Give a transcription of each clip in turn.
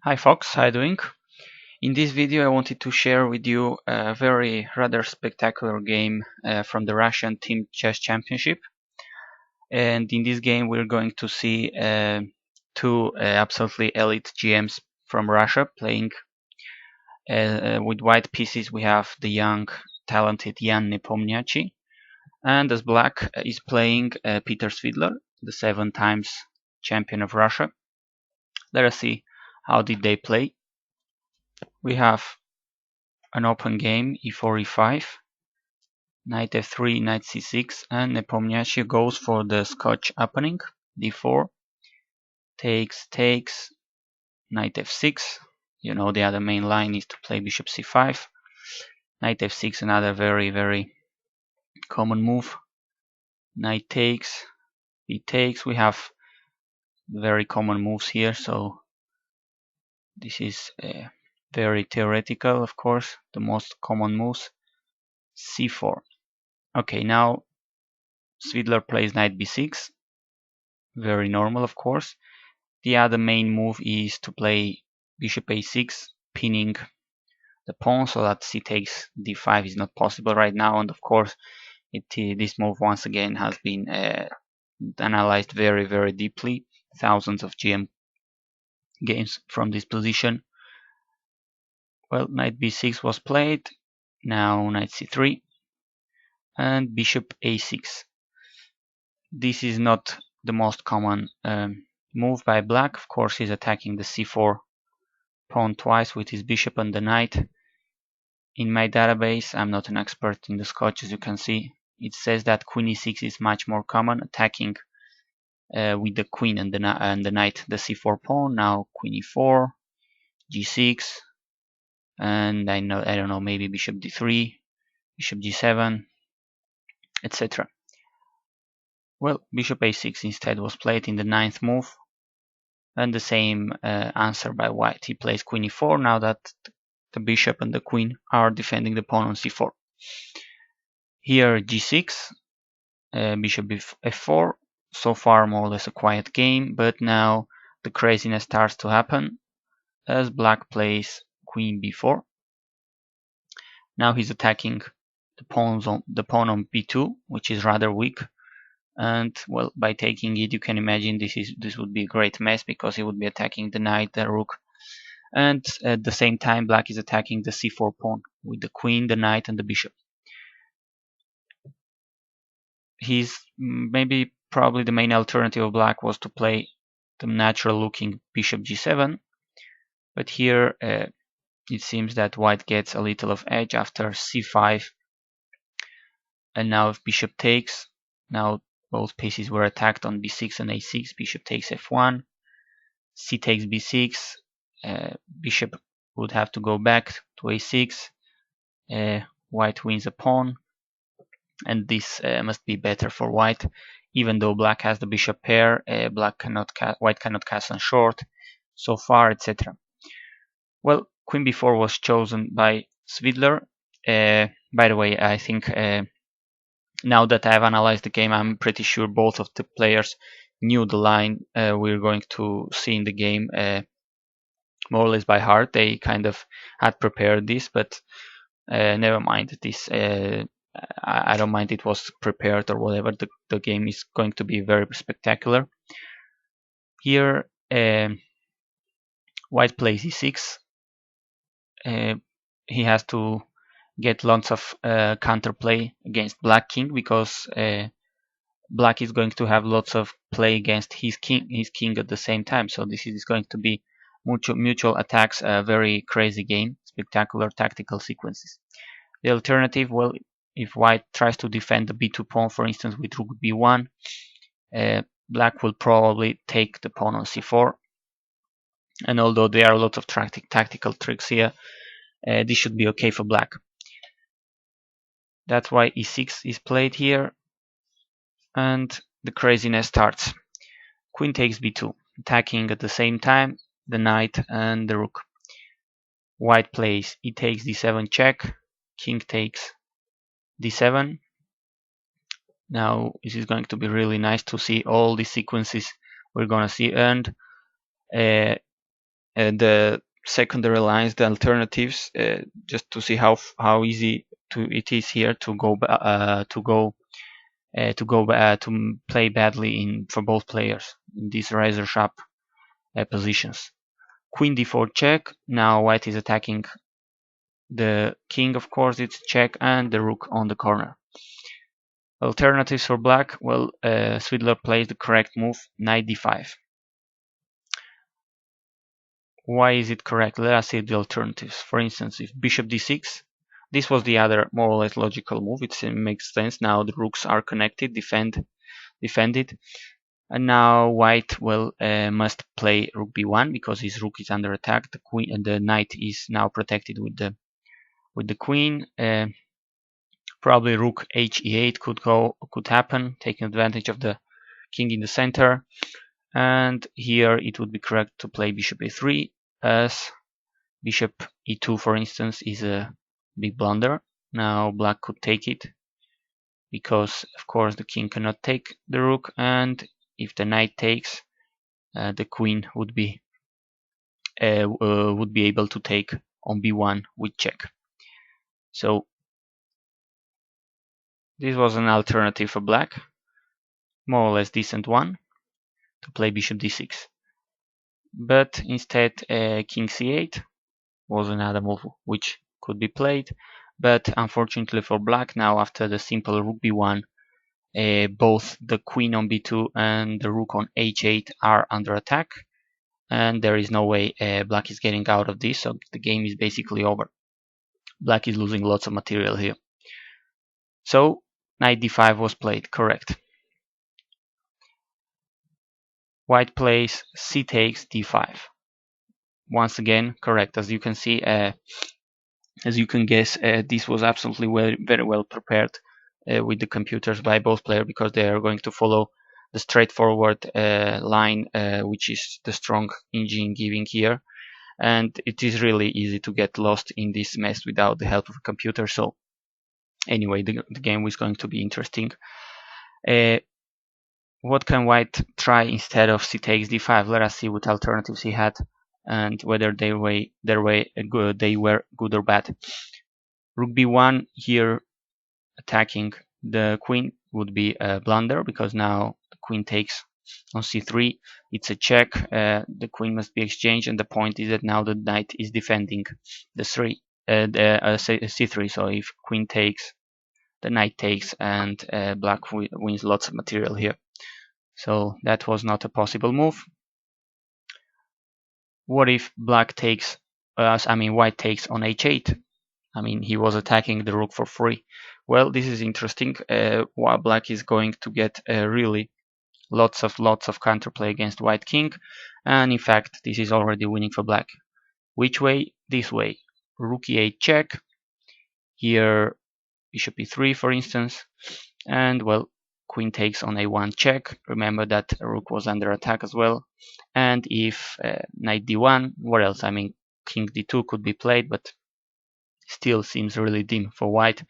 Hi Fox, how are you doing? In this video I wanted to share with you a very rather spectacular game from the Russian Team Chess Championship. And in this game we're going to see two absolutely elite GMs from Russia playing. With white pieces we have the young talented Yan Nepomniachtchi, and as black is playing Peter Svidler, the 7 times champion of Russia. Let us see how did they play. We have an open game, e4, e5, knight f3, knight c6, and Nepomniachtchi goes for the Scotch opening, d4, takes, knight f6. You know the other main line is to play bishop c5, knight f6, another very common move, knight takes, b takes. We have very common moves here, so this is very theoretical, of course, the most common moves, c4. Okay, now Svidler plays knight b6, very normal, of course. The other main move is to play bishop a6, pinning the pawn so that c takes d5 is not possible right now, and of course this move once again has been analyzed very deeply. Thousands of GM games from this position. Well, knight b6 was played, now knight c3 and bishop a6. This is not the most common move by black. Of course, he's attacking the c4 pawn twice with his bishop and the knight. In my database, I'm not an expert in the Scotch, as you can see. It says that queen e6 is much more common, attacking with the queen and the knight the c4 pawn. Now queen e4, g6, and I don't know, maybe bishop d3, bishop g7, etc. Well, bishop a6 instead was played in the 9th move, and the same answer by white. He plays queen e4 now that the bishop and the queen are defending the pawn on c4. Here g6, bishop f4. So far more or less a quiet game, but now the craziness starts to happen as black plays queen b4. Now he's attacking the pawn on b2, which is rather weak. And well, by taking it, you can imagine this would be a great mess, because he would be attacking the knight, the rook, and at the same time black is attacking the c4 pawn with the queen, the knight, and the bishop. He's probably the main alternative of black was to play the natural looking bishop g7, but here it seems that white gets a little of edge after c5, and now if bishop takes, now both pieces were attacked on b6 and a6. Bishop takes f1, c takes b6, bishop would have to go back to a6, white wins a pawn, and this must be better for white. Even though black has the bishop pair, white cannot cast on short so far, etc. Well, queen b4 was chosen by Svidler. By the way, I think now that I've analyzed the game, I'm pretty sure both of the players knew the line we're going to see in the game more or less by heart. They kind of had prepared this, but never mind. This I don't mind it was prepared or whatever. The game is going to be very spectacular. Here, white plays e6. He has to get lots of counterplay against black king, because black is going to have lots of play against his king at the same time. So this is going to be mutual attacks, a very crazy game, spectacular tactical sequences. The alternative, well, if white tries to defend the b2 pawn, for instance, with rook b1, black will probably take the pawn on c4. And although there are a lot of tactical tricks here, this should be okay for black. That's why e6 is played here, and the craziness starts. Queen takes b2, attacking at the same time the knight and the rook. White plays e takes d7 check, king takes d7. Now this is going to be really nice to see all the sequences we're gonna see, and the secondary lines, the alternatives, just to see how easy it is here to play badly for both players in these razor sharp positions. Queen d4 check. Now white is attacking the king, of course, it's check, and the rook on the corner. Alternatives for black, well, Svidler plays the correct move, knight d5. Why is it correct? Let us see the alternatives. For instance, if bishop d6, this was the other more or less logical move. It makes sense. Now the rooks are connected, defended. And now white must play rook b1 because his rook is under attack. The queen and the knight is now protected with the queen. Probably rook h e8 could happen, taking advantage of the king in the center. And here it would be correct to play bishop a3, as bishop e2, for instance, is a big blunder. Now black could take it because, of course, the king cannot take the rook, and if the knight takes, the queen would be able to take on b1 with check. So this was an alternative for black, more or less decent one, to play bishop d6. But instead, king c8 was another move which could be played. But unfortunately for black, now after the simple rook b1, both the queen on b2 and the rook on h8 are under attack, and there is no way black is getting out of this, so the game is basically over. Black is losing lots of material here. So knight d5 was played, correct. White plays c takes d5. Once again, correct. As you can see, as you can guess, this was absolutely very well prepared with the computers by both players, because they are going to follow the straightforward line, which is the strong engine giving here. And it is really easy to get lost in this mess without the help of a computer. So anyway, the game is going to be interesting. What can white try instead of c takes d5? Let us see what alternatives he had and whether they were good or bad. Rook b1 here, attacking the queen, would be a blunder, because now the queen takes on c3. It's a check. The queen must be exchanged, and the point is that now the knight is defending the c3. So if queen takes, the knight takes, and black wins lots of material here. So that was not a possible move. What if white takes on h8? I mean, he was attacking the rook for free. Well, this is interesting. While black is going to get really lots of counterplay against white king, and in fact, this is already winning for black. Which way? This way. Rook e8 check. Here, bishop e3, for instance, and well, queen takes on a1 check. Remember that rook was under attack as well. And if knight d1, what else? I mean, king d2 could be played, but still seems really dim for white.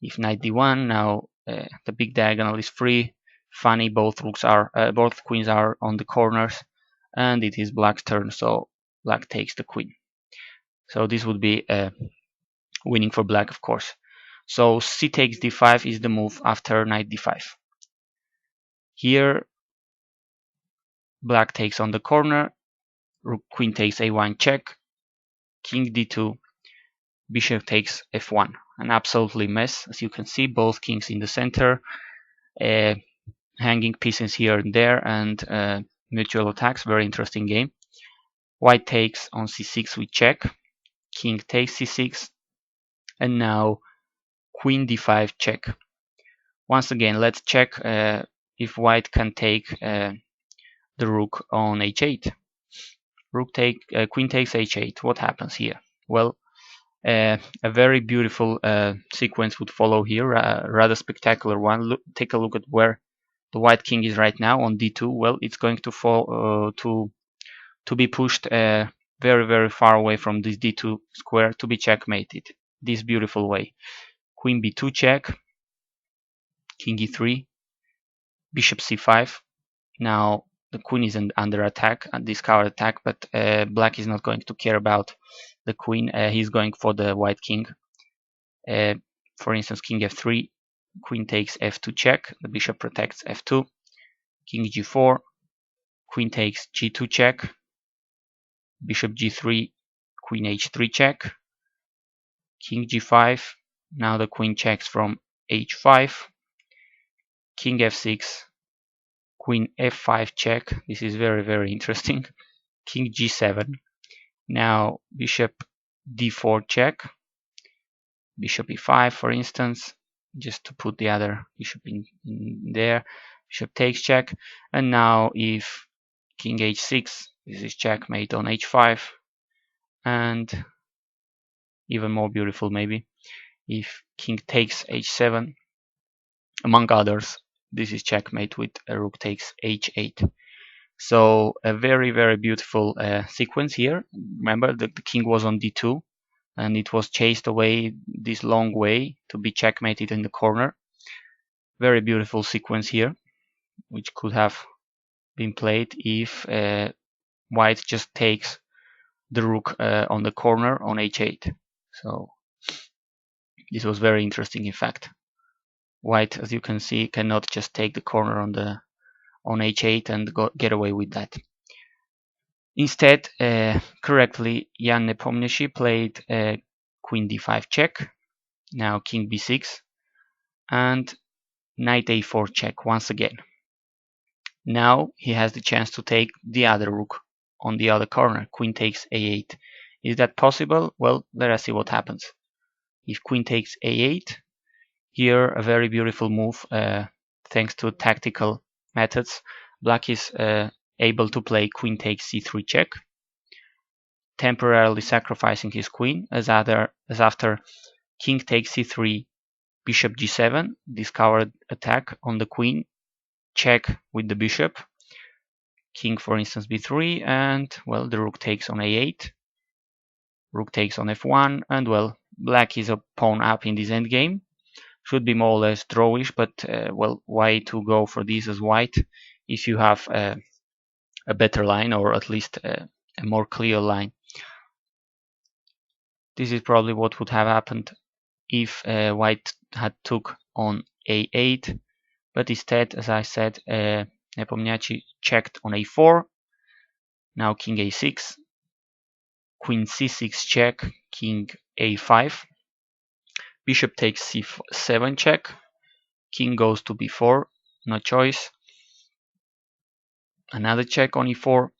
If knight d1, now the big diagonal is free. Funny, both queens are on the corners, and it is black's turn, so black takes the queen. So this would be winning for black, of course. So c takes d5 is the move after knight d5. Here, black takes on the corner, queen takes a1 check, king d2, bishop takes f1. An absolutely mess, as you can see, both kings in the center, hanging pieces here and there, and mutual attacks. Very interesting game. White takes on c6 with check, king takes c6, and now queen d5 check. Once again, let's check if white can take the rook on h8. Queen takes h8. What happens here? Well, a very beautiful sequence would follow here, a rather spectacular one. Take a look at where the white king is right now on d2. Well, it's going to fall to be pushed very, very far away from this d2 square to be checkmated this beautiful way. Queen b2 check, king e3, bishop c5. Now the queen is under attack, a discard attack, but black is not going to care about the queen. He's going for the white king. For instance, king f3, queen takes f2 check, the bishop protects f2, king g4, queen takes g2 check, bishop g3, queen h3 check, king g5, now the queen checks from h5, king f6, queen f5 check, this is very interesting, king g7, now bishop d4 check, bishop e5 for instance, just to put the other bishop in there, bishop takes check, and now if king h6, this is checkmate on h5, and even more beautiful maybe, if king takes h7, among others, this is checkmate with rook takes h8. So a very beautiful sequence here. Remember that the king was on d2 and it was chased away this long way to be checkmated in the corner. Very beautiful sequence here, which could have been played if white just takes the rook on the corner on h8. So this was very interesting. In fact, white, as you can see, cannot just take the corner on h8 and get away with that. Instead, correctly, Jan Nepomniachtchi played queen d5 check, now king b6, and knight a4 check once again. Now he has the chance to take the other rook on the other corner, queen takes a8. Is that possible? Well, let us see what happens. If queen takes a8, here a very beautiful move, thanks to tactical methods. Black is able to play queen takes c3 check, temporarily sacrificing his queen, as after king takes c3, bishop g7, discovered attack on the queen, check with the bishop, king for instance b3, and well, the rook takes on a8, rook takes on f1, and well, black is a pawn up in this endgame. Should be more or less drawish, but well, why to go for this as white if you have a better line, or at least a more clear line. This is probably what would have happened if white had took on a8, but instead, as I said, Nepomniachtchi checked on a4, now king a6, queen c6 check, king a5, bishop takes c7 check, king goes to b4, no choice, another check on e4,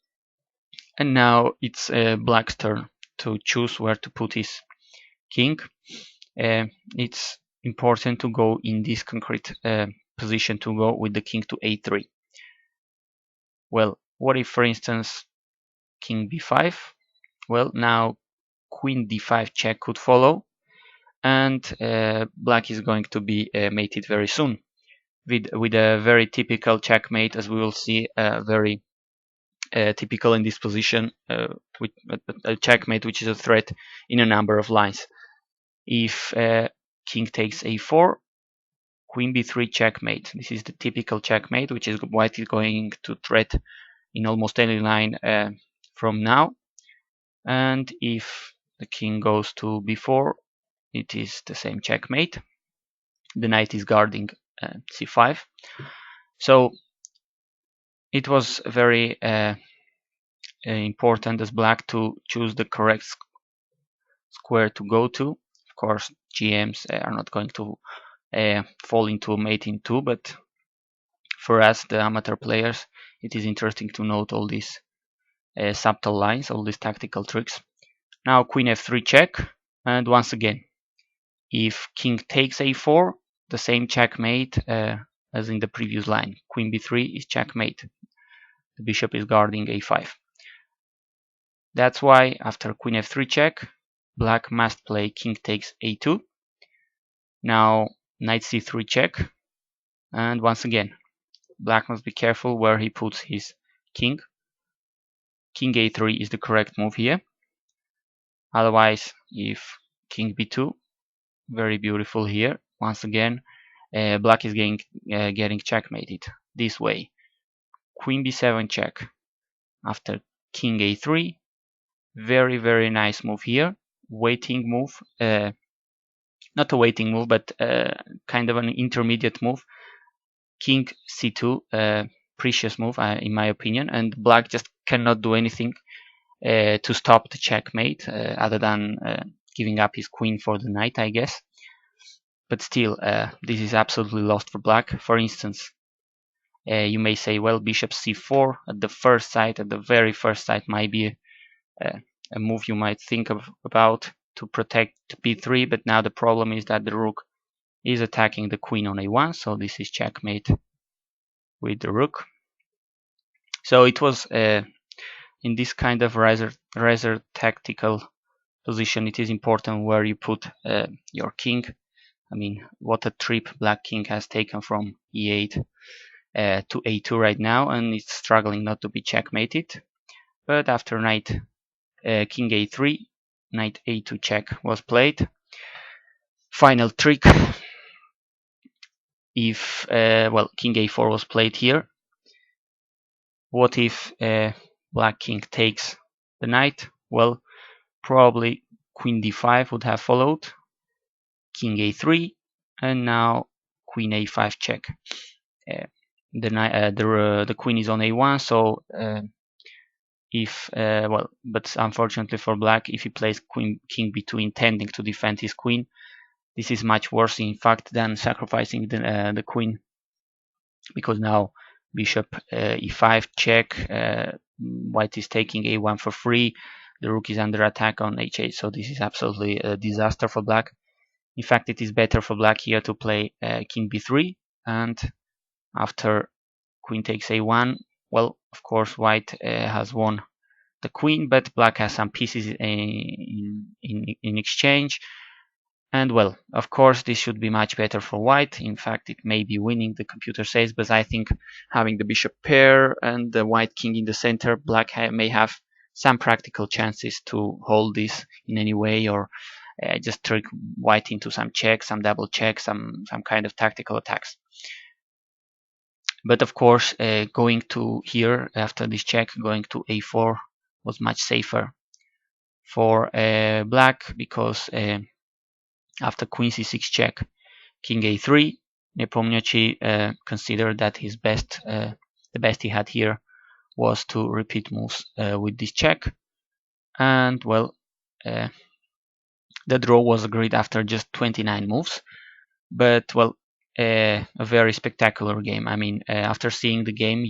and now it's black's turn to choose where to put his king. It's important to go in this concrete position, to go with the king to a3. Well, what if for instance king b5? Well, now queen d5 check could follow, and black is going to be mated very soon with a very typical checkmate, as we will see, very typical in this position, with a checkmate which is a threat in a number of lines. If king takes a4, queen b3 checkmate. This is the typical checkmate, which is white is going to threat in almost any line from now. And if the king goes to b4, it is the same checkmate. The knight is guarding c5. So it was very important as black to choose the correct square to go to. Of course, GMs are not going to fall into a mate in 2, but for us, the amateur players, it is interesting to note all these subtle lines, all these tactical tricks. Now queen f3 check, and once again, if king takes a4, the same checkmate as in the previous line. Queen b3 is checkmate. The bishop is guarding a5. That's why after queen f3 check, black must play king takes a2. Now knight c3 check, and once again, black must be careful where he puts his king. King a3 is the correct move here. Otherwise, if king b2, very beautiful here. Once again, black is getting checkmated this way. queen b7 check after king a3. Very nice move here. Waiting move, not a waiting move, but kind of an intermediate move. King c2, precious move in my opinion, and black just cannot do anything to stop the checkmate other than giving up his queen for the knight, I guess. But still, this is absolutely lost for black. For instance, you may say, well, bishop c4 at the first sight, at the very first sight, might be a move you might think about to protect b3, but now the problem is that the rook is attacking the queen on a1, so this is checkmate with the rook. So it was in this kind of rather tactical position, it is important where you put your king. I mean, what a trip black king has taken from e8 to a2 right now, and it's struggling not to be checkmated. But after knight king a3, knight a2 check was played. Final trick, if well, king a4 was played here. What if black king takes the knight? Well, probably queen d5 would have followed, king a3, and now queen a5 check. The queen is on a1, so if well, but unfortunately for black, if he plays king b2 intending to defend his queen, this is much worse in fact than sacrificing the queen, because now bishop e5 check, white is taking a1 for free, the rook is under attack on h8, so this is absolutely a disaster for black. In fact, it is better for black here to play king b3, and after queen takes a1, well, of course white has won the queen, but black has some pieces in exchange. And well, of course, this should be much better for white. In fact, it may be winning, the computer says, but I think having the bishop pair and the white king in the center, black may have some practical chances to hold this in any way, or just trick white into some check, some double check, some kind of tactical attacks. But of course, going to here after this check, going to a4 was much safer for black, because after queen c6 check, king a3, Nepomniachtchi considered that his best, the best he had here was to repeat moves with this check, and well, the draw was agreed after just 29 moves. But well, a very spectacular game. I mean, after seeing the game,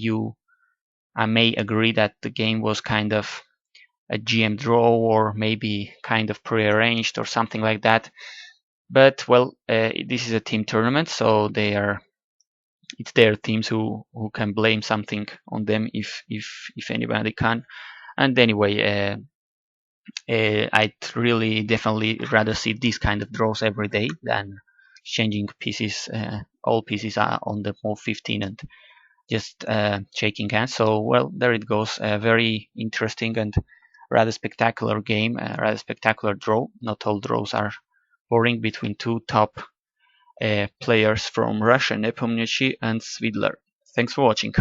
I may agree that the game was kind of a GM draw, or maybe kind of prearranged or something like that. But well, this is a team tournament, so it's their teams who can blame something on them if anybody can. And anyway, I'd really definitely rather see these kind of draws every day than changing pieces. All pieces are on the move 15 and just shaking hands. So well, there it goes. A very interesting and rather spectacular game, rather spectacular draw. Not all draws are boring, between two top players from Russia, Nepomniachtchi and Svidler. Thanks for watching.